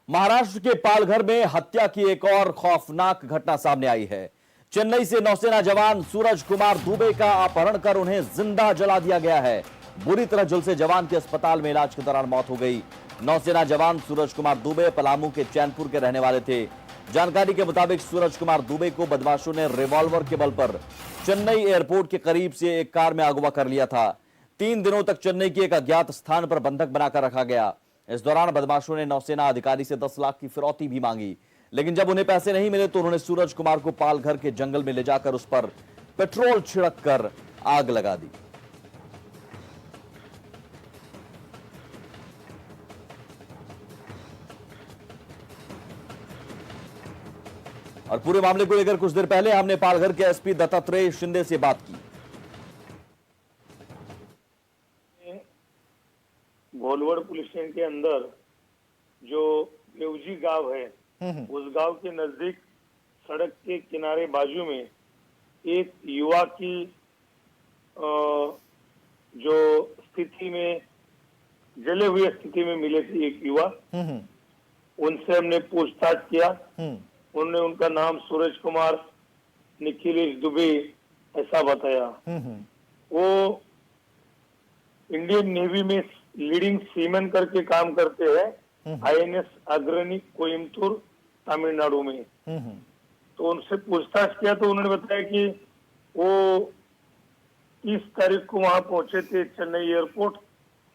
महाराष्ट्र के पालघर में हत्या की एक और खौफनाक घटना सामने आई है। चेन्नई से नौसेना जवान सूरज कुमार दुबे का अपहरण कर उन्हें जिंदा जला दिया गया है। बुरी तरह झुलसे जवान की अस्पताल में इलाज के दौरान मौत हो गई। नौसेना जवान सूरज कुमार दुबे पलामू के चैनपुर के रहने वाले थे। जानकारी के मुताबिक सूरज कुमार दुबे को बदमाशों ने रिवॉल्वर के बल पर चेन्नई एयरपोर्ट के करीब से एक कार में अगवा कर लिया था। 3 दिनों तक चेन्नई के एक अज्ञात स्थान पर बंधक बनाकर रखा गया। इस दौरान बदमाशों ने नौसेना अधिकारी से 10 लाख की फिरौती भी मांगी, लेकिन जब उन्हें पैसे नहीं मिले तो उन्होंने सूरज कुमार को पालघर के जंगल में ले जाकर उस पर पेट्रोल छिड़क कर आग लगा दी। और पूरे मामले को लेकर कुछ देर पहले हमने पालघर के एसपी दत्तात्रेय शिंदे से बात की। भोलवड़ पुलिस स्टेशन के अंदर जो बेवजी गांव है, उस गांव के नजदीक सड़क के किनारे बाजू में एक युवा की जो स्थिति में जले हुए स्थिति में मिले थे एक युवा। उनसे हमने पूछताछ किया। उन्होंने उनका नाम सूरज कुमार निखिलेश दुबे ऐसा बताया। वो इंडियन नेवी में लीडिंग सीमैन करके काम करते हैं, आईएनएस अग्रणी कोयम्बतूर तमिलनाडु में। तो उनसे पूछताछ किया तो उन्होंने बताया कि वो 30 तारीख को वहां पहुंचे थे चेन्नई एयरपोर्ट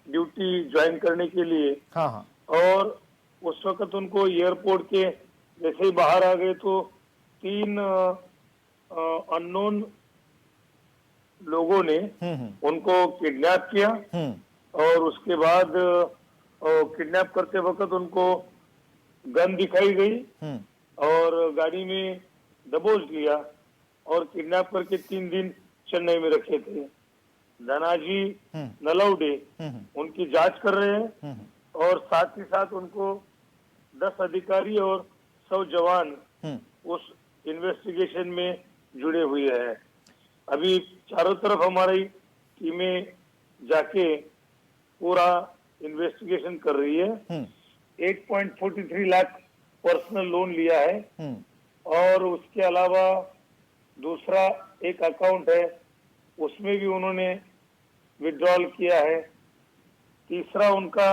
ड्यूटी ज्वाइन करने के लिए। और उस वक्त उनको एयरपोर्ट के जैसे ही बाहर आ गए तो 3 अननोन लोगों ने उनको किडनैप किया। और उसके बाद किडनैप करते वक्त उनको गन दिखाई गई और गाड़ी में दबोच लिया और किडनैप करके 3 दिन चेन्नई में रखे थे। धनाजी नलौडे उनकी जांच कर रहे हैं और साथ ही साथ उनको 10 अधिकारी और 100 जवान उस इन्वेस्टिगेशन में जुड़े हुए हैं। अभी चारों तरफ हमारी टीमें जाके पूरा इन्वेस्टिगेशन कर रही है। 8.43 लाख पर्सनल लोन लिया है और उसके अलावा दूसरा एक अकाउंट है, उसमें भी उन्होंने विड्रॉल किया है। तीसरा उनका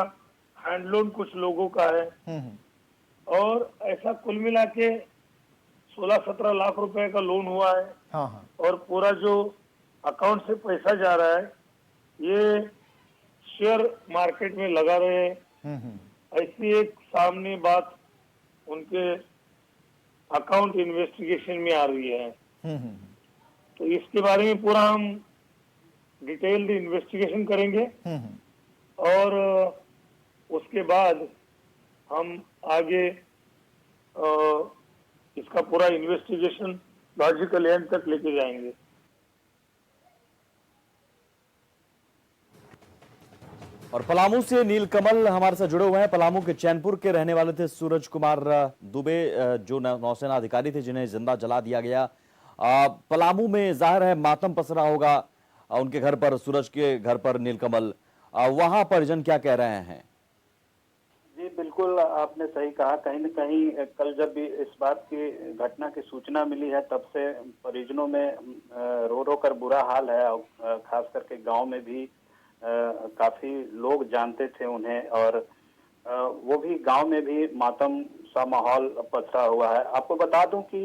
हैंड लोन कुछ लोगों का है और ऐसा कुल मिला के 16-17 लाख रुपए का लोन हुआ है। और पूरा जो अकाउंट से पैसा जा रहा है ये शेयर मार्केट में लगा रहे हैं। ऐसी एक सामने बात उनके अकाउंट इन्वेस्टिगेशन में आ रही है। तो इसके बारे में पूरा हम डिटेल्ड इन्वेस्टिगेशन करेंगे और उसके बाद हम आगे इसका पूरा इन्वेस्टिगेशन लॉजिकल एंड तक लेके जाएंगे। और पलामू से नीलकमल हमारे साथ जुड़े हुए हैं। पलामू के चैनपुर के रहने वाले थे सूरज कुमार दुबे, जो नौसेना अधिकारी थे जिन्हें जिंदा जला दिया गया। पलामू में जाहिर है मातम पसरा होगा उनके घर पर, सूरज के घर पर नीलकमल। वहां परिजन क्या कह रहे हैं? जी बिल्कुल, आपने सही कहा। कहीं न कहीं कल जब भी इस बात की घटना की सूचना मिली है तब से परिजनों में रो रो कर बुरा हाल है। खास करके गांव में भी काफी लोग जानते थे उन्हें और वो भी गांव में भी मातम सा माहौल पसरा हुआ है। आपको बता दूं कि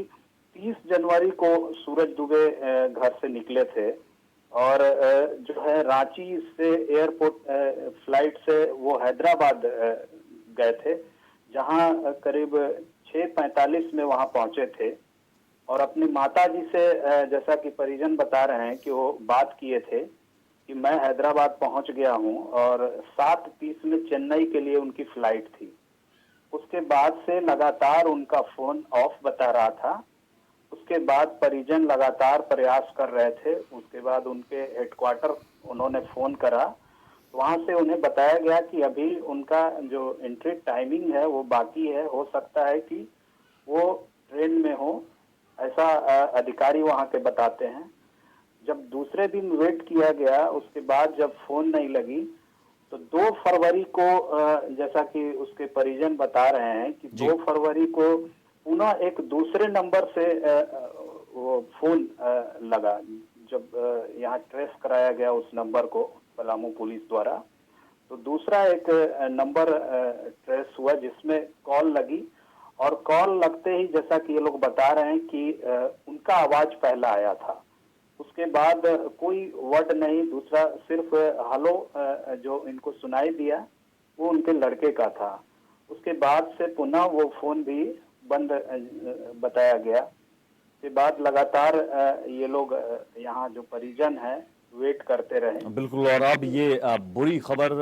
30 जनवरी को सूरज दुबे घर से निकले थे और जो है रांची से एयरपोर्ट फ्लाइट से वो हैदराबाद गए थे, जहां करीब 6:45 में वहां पहुंचे थे। और अपनी माता जी से जैसा कि परिजन बता रहे हैं कि वो बात किए थे कि मैं हैदराबाद पहुंच गया हूं और 7:30 में चेन्नई के लिए उनकी फ्लाइट थी। उसके बाद से लगातार उनका फोन ऑफ बता रहा था। उसके बाद परिजन लगातार प्रयास कर रहे थे। उसके बाद उनके हेडक्वार्टर उन्होंने फोन करा, वहां से उन्हें बताया गया कि अभी उनका जो एंट्री टाइमिंग है वो बाकी है, हो सकता है कि वो ट्रेन में हो, ऐसा अधिकारी वहां के बताते हैं। जब दूसरे दिन वेट किया गया, उसके बाद जब फोन नहीं लगी तो 2 फरवरी को जैसा कि उसके परिजन बता रहे हैं कि 2 फरवरी को पुनः एक दूसरे नंबर से वो फोन लगा। जब यहाँ ट्रेस कराया गया उस नंबर को पलामू पुलिस द्वारा, तो दूसरा एक नंबर ट्रेस हुआ जिसमें कॉल लगी, और कॉल लगते ही जैसा कि ये लोग बता रहे हैं कि उनका आवाज पहला आया था। उसके बाद कोई वर्ड नहीं, दूसरा सिर्फ हेलो जो इनको सुनाई दिया वो उनके लड़के का था। उसके बाद से पुनः वो फोन भी बंद बताया गया। के बाद लगातार ये लोग यहाँ जो परिजन है वेट करते रहे। बिल्कुल, और अब ये बुरी खबर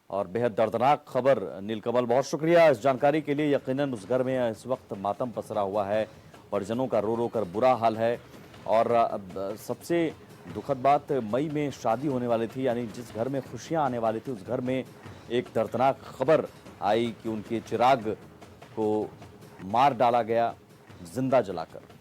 और बेहद दर्दनाक खबर। नीलकमल, बहुत शुक्रिया इस जानकारी के लिए। यकीनन उस घर में इस वक्त मातम पसरा हुआ है, परिजनों का रो रो कर बुरा हाल है। और सबसे दुखद बात, मई में शादी होने वाली थी, यानी जिस घर में खुशियां आने वाली थी उस घर में एक दर्दनाक खबर आई कि उनके चिराग को मार डाला गया, जिंदा जलाकर।